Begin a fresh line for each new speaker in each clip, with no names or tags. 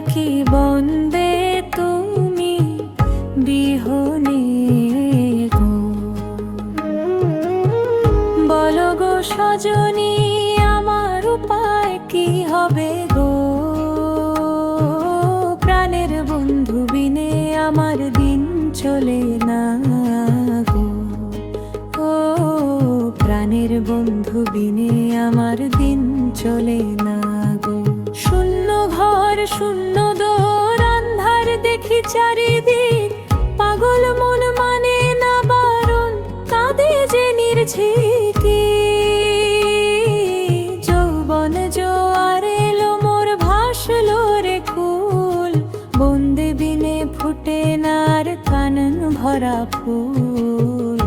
থাকি বন্দে তুমি বিহনে গো। বলো গো সজনী আমার উপায় কি হবে গো। প্রাণের বন্ধু বিনে আমার দিন চলে না গো। ও প্রাণের বন্ধু বিনে আমার দিন চলে না গো। শূন্য ঘর শূন্য দোর আন্ধার দেখি চারিদিক, পাগল মন মানে না বারণ কাঁদে যে নির্ঝিকি। যৌবন জোয়ার এলো মোর ভাসলো রে কুল, বন্দে বিনে ফুটে নার কানন ভরা ফুল।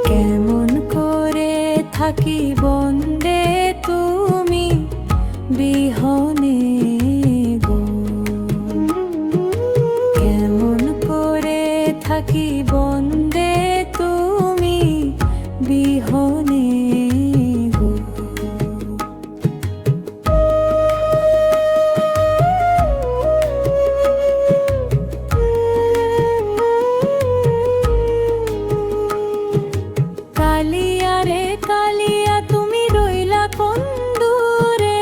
কেমন করে থাকি বন্দে তুমি বিহনে গো। কেমন করে থাকি বন্দে তুমি বিহনে গো। কালিয়া রে কালিয়া তুমি রইলা কোন দূরে,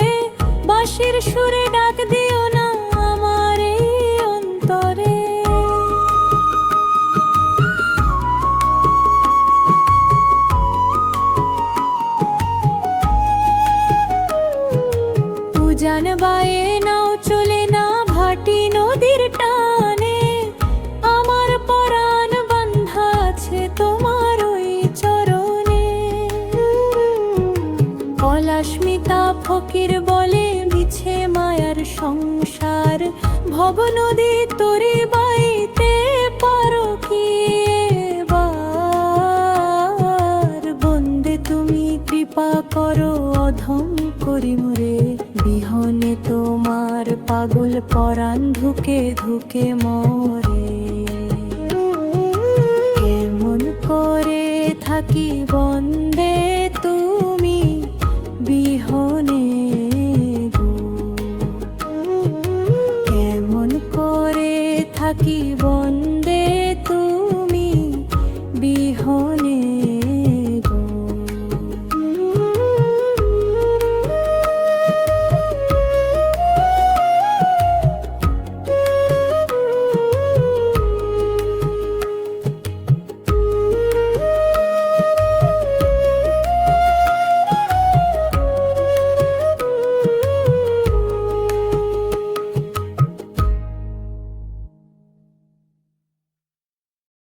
বাঁশির সুরে ডাক দিও না আমার এই অন্তরে। উজান বায়ে নাও চলে না ভাটি নদীর টানে, আমার পরাণ বান্ধা আছে তোমার ওই চরণে। কলাস্মিতা ফকির বলে মিছে মায়ার সংসার, ভব নদী তরি বাইতে পারো কি এবার। বন্দে তুমি কৃপা করো অধম করি মোরে, বিহনে তোমার পাগল পরাণ ধুকে ধুকে মরে। কেমন করে থাকি বন্দে তুমি